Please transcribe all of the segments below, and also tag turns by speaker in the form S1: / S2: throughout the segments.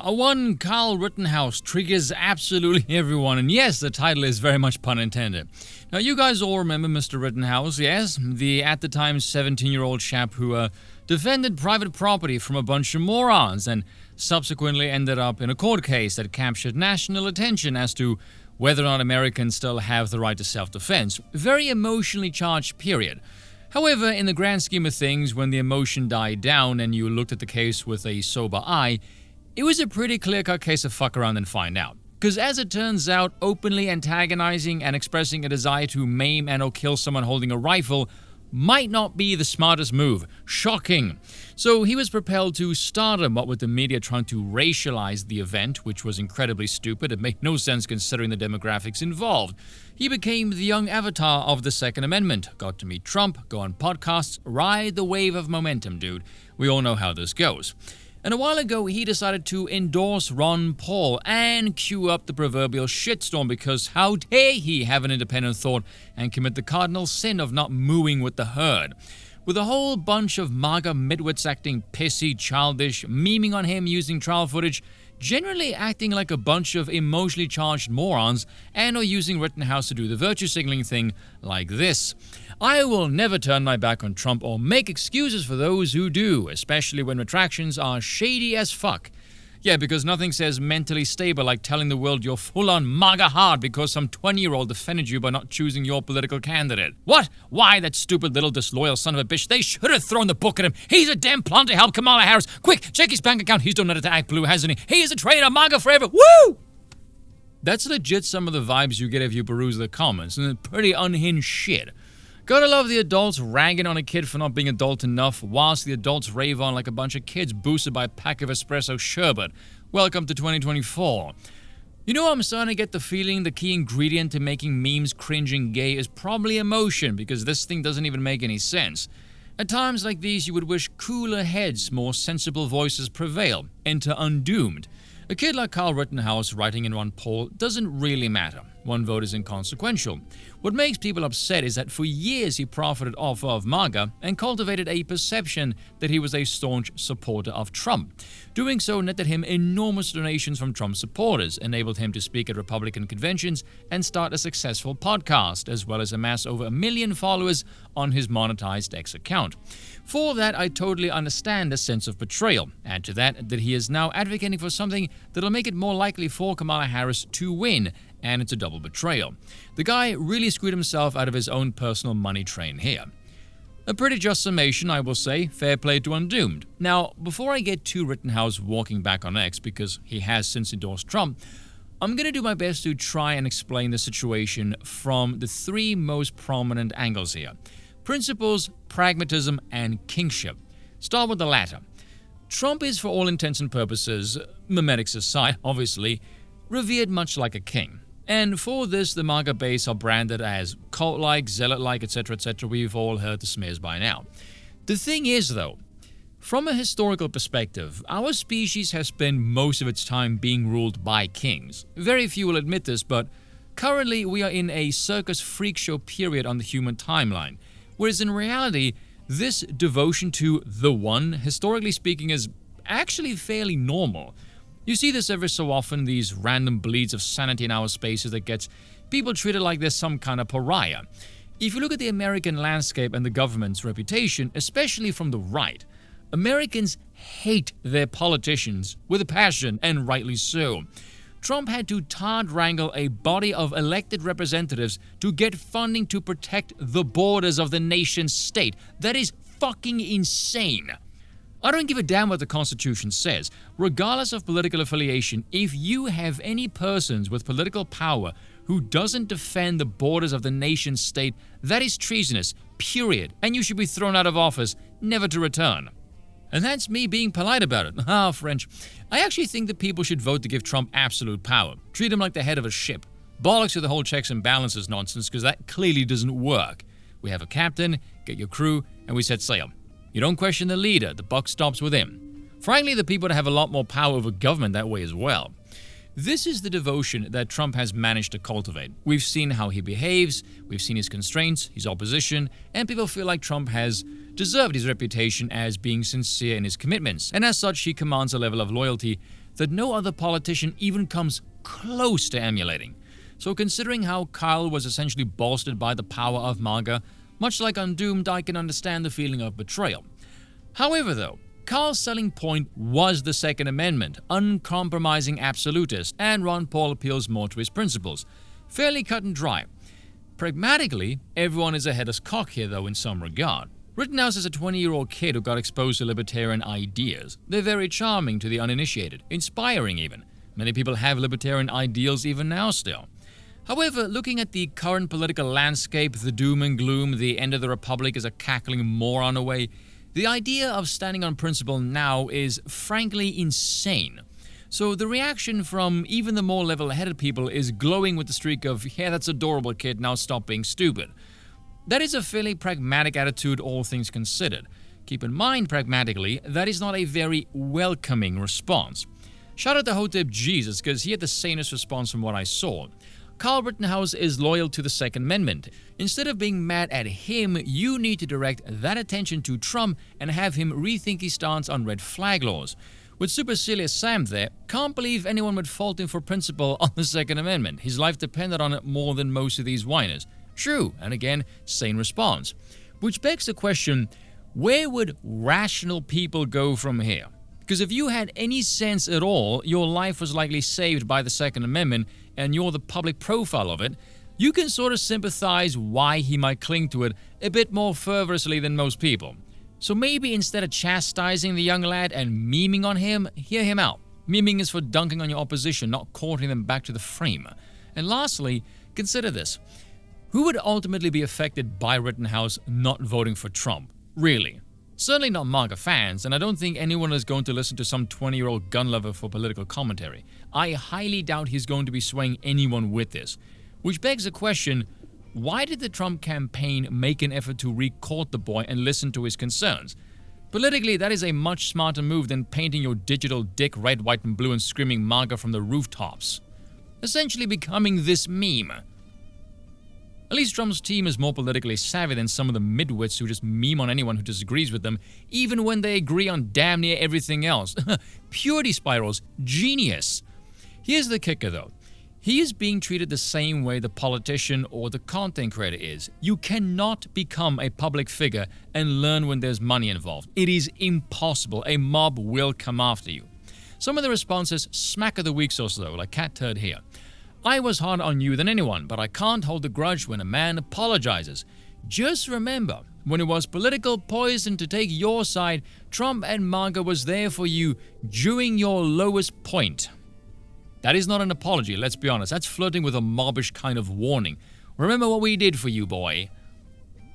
S1: one Carl Rittenhouse triggers absolutely everyone, and yes, the title is very much pun intended. Now, you guys all remember Mr. Rittenhouse, yes? The, at the time, 17-year-old chap who defended private property from a bunch of morons and subsequently ended up in a court case that captured national attention as to whether or not Americans still have the right to self-defense. Very emotionally charged period. However, in the grand scheme of things, when the emotion died down and you looked at the case with a sober eye, it was a pretty clear-cut case of fuck around and find out. Because as it turns out, openly antagonizing and expressing a desire to maim and or kill someone holding a rifle might not be the smartest move. Shocking. So he was propelled to stardom, what with the media trying to racialize the event, which was incredibly stupid. It made no sense considering the demographics involved. He became the young avatar of the Second Amendment, got to meet Trump, go on podcasts, ride the wave of momentum, dude. We all know how this goes. And a while ago, he decided to endorse Ron Paul and cue up the proverbial shitstorm because how dare he have an independent thought and commit the cardinal sin of not mooing with the herd. With a whole bunch of MAGA midwits acting pissy, childish, memeing on him using trial footage, generally acting like a bunch of emotionally charged morons, and or using Rittenhouse to do the virtue signaling thing like this. I will never turn my back on Trump or make excuses for those who do, especially when retractions are shady as fuck. Yeah, because nothing says mentally stable like telling the world you're full-on MAGA hard because some 20-year-old defended you by not choosing your political candidate. What? Why, that stupid little disloyal son of a bitch? They should have thrown the book at him. He's a damn plant to help Kamala Harris. Quick, check his bank account. He's donated to Act Blue, hasn't he? He is a traitor, MAGA forever. Woo! That's legit some of the vibes you get if you peruse the comments, and pretty unhinged shit. Gotta love the adults ragging on a kid for not being adult enough, whilst the adults rave on like a bunch of kids boosted by a pack of espresso sherbet. Welcome to 2024. You know, I'm starting to get the feeling the key ingredient to making memes cringe and gay is probably emotion, because this thing doesn't even make any sense. At times like these, you would wish cooler heads, more sensible voices prevail. Enter Undoomed. A kid like Carl Rittenhouse writing in Ron Paul doesn't really matter. One vote is inconsequential. What makes people upset is that for years he profited off of MAGA and cultivated a perception that he was a staunch supporter of Trump. Doing so netted him enormous donations from Trump supporters, enabled him to speak at Republican conventions and start a successful podcast, as well as amass over 1 million followers on his monetized X account. For that, I totally understand the sense of betrayal. Add to that he is now advocating for something that'll make it more likely for Kamala Harris to win, and it's a double betrayal. The guy really screwed himself out of his own personal money train here. A pretty just summation, I will say. Fair play to Undoomed. Now, before I get to Rittenhouse walking back on X, because he has since endorsed Trump, I'm going to do my best to try and explain the situation from the 3 most prominent angles here: principles, pragmatism, and kingship. Start with the latter. Trump is, for all intents and purposes, memetics aside, obviously, revered much like a king. And for this, the MAGA base are branded as cult-like, zealot-like, etc., etc. We've all heard the smears by now. The thing is, though, from a historical perspective, our species has spent most of its time being ruled by kings. Very few will admit this, but currently we are in a circus freak show period on the human timeline, whereas in reality, this devotion to the one, historically speaking, is actually fairly normal. You see this every so often, these random bleeds of sanity in our spaces that gets people treated like they're some kind of pariah. If you look at the American landscape and the government's reputation, especially from the right, Americans hate their politicians with a passion, and rightly so. Trump had to wrangle a body of elected representatives to get funding to protect the borders of the nation state. That is fucking insane. I don't give a damn what the Constitution says. Regardless of political affiliation, if you have any persons with political power who doesn't defend the borders of the nation state, that is treasonous, period, and you should be thrown out of office, never to return. And that's me being polite about it. Ah, French. I actually think that people should vote to give Trump absolute power. Treat him like the head of a ship. Bollocks to the whole checks and balances nonsense, because that clearly doesn't work. We have a captain, get your crew, and we set sail. You don't question the leader, the buck stops with him. Frankly, the people have a lot more power over government that way as well. This is the devotion that Trump has managed to cultivate. We've seen how he behaves, we've seen his constraints, his opposition, and people feel like Trump has deserved his reputation as being sincere in his commitments, and as such he commands a level of loyalty that no other politician even comes close to emulating. So considering how Kyle was essentially bolstered by the power of MAGA, much like Undoomed, I can understand the feeling of betrayal. However though, Kyle's selling point was the Second Amendment, uncompromising absolutist, and Ron Paul appeals more to his principles. Fairly cut and dry. Pragmatically, everyone is a headless cock here though in some regard. Rittenhouse is a 20-year-old kid who got exposed to libertarian ideas. They're very charming to the uninitiated, inspiring even. Many people have libertarian ideals even now still. However, looking at the current political landscape, the doom and gloom, the end of the republic is a cackling moron away, the idea of standing on principle now is frankly insane. So the reaction from even the more level-headed people is glowing with the streak of, yeah, that's adorable kid, now stop being stupid. That is a fairly pragmatic attitude, all things considered. Keep in mind, pragmatically, that is not a very welcoming response. Shout out to Hotep Jesus, because he had the sanest response from what I saw. Kyle Rittenhouse is loyal to the Second Amendment. Instead of being mad at him, you need to direct that attention to Trump and have him rethink his stance on red flag laws. With Supercilious Sam there, can't believe anyone would fault him for principle on the Second Amendment. His life depended on it more than most of these whiners. True, and again, sane response. Which begs the question, where would rational people go from here? Because if you had any sense at all, your life was likely saved by the Second Amendment, and you're the public profile of it, you can sort of sympathize why he might cling to it a bit more fervorously than most people. So maybe instead of chastising the young lad and memeing on him, hear him out. Memeing is for dunking on your opposition, not courting them back to the frame. And lastly, consider this. Who would ultimately be affected by Rittenhouse not voting for Trump? Really? Certainly not MAGA fans, and I don't think anyone is going to listen to some 20-year-old gun lover for political commentary. I highly doubt he's going to be swaying anyone with this. Which begs the question, why did the Trump campaign make an effort to re-court the boy and listen to his concerns? Politically, that is a much smarter move than painting your digital dick red, white, and blue and screaming MAGA from the rooftops. Essentially becoming this meme. At least Trump's team is more politically savvy than some of the midwits who just meme on anyone who disagrees with them, even when they agree on damn near everything else. Purity spirals. Genius. Here's the kicker though. He is being treated the same way the politician or the content creator is. You cannot become a public figure and learn when there's money involved. It is impossible. A mob will come after you. Some of the responses smack of the weeks or so, like Cat Turd here. I was harder on you than anyone, but I can't hold a grudge when a man apologizes. Just remember, when it was political poison to take your side, Trump and MAGA was there for you during your lowest point. That is not an apology, let's be honest. That's flirting with a mobbish kind of warning. Remember what we did for you, boy.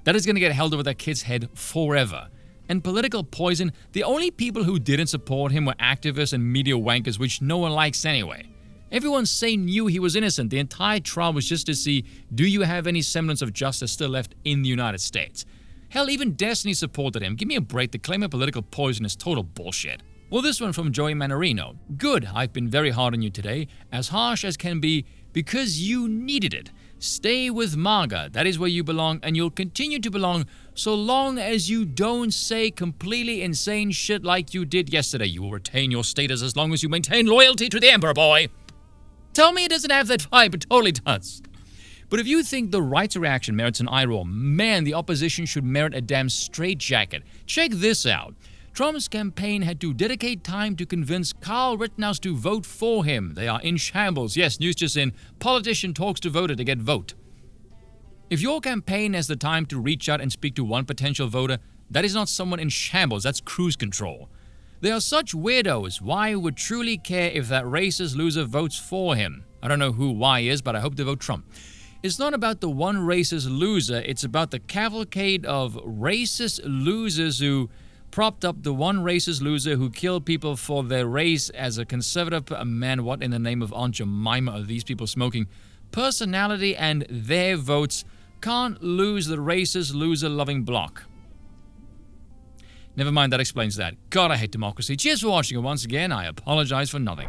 S1: That is going to get held over that kid's head forever. And political poison, the only people who didn't support him were activists and media wankers, which no one likes anyway. Everyone knew he was innocent. The entire trial was just to see, do you have any semblance of justice still left in the United States? Hell, even Destiny supported him. Give me a break. The claim of political poison is total bullshit. Well, this one from Joey Manarino. Good, I've been very hard on you today. As harsh as can be, because you needed it. Stay with MAGA. That is where you belong, and you'll continue to belong so long as you don't say completely insane shit like you did yesterday. You will retain your status as long as you maintain loyalty to the Emperor, boy. Tell me it doesn't have that vibe. It totally does. But if you think the right's reaction merits an eye roll, man, the opposition should merit a damn straitjacket. Check this out. Trump's campaign had to dedicate time to convince Kyle Rittenhouse to vote for him. They are in shambles. Yes, news just in. Politician talks to voter to get vote. If your campaign has the time to reach out and speak to one potential voter, that is not someone in shambles. That's cruise control. They are such weirdos. Why would truly care if that racist loser votes for him? I don't know who Y is, but I hope they vote Trump. It's not about the one racist loser. It's about the cavalcade of racist losers who propped up the one racist loser who killed people for their race as a conservative. Man, what in the name of Aunt Jemima are these people smoking? Personality and their votes can't lose the racist loser-loving bloc. Never mind, that explains that. God, I hate democracy. Cheers for watching, and once again, I apologize for nothing.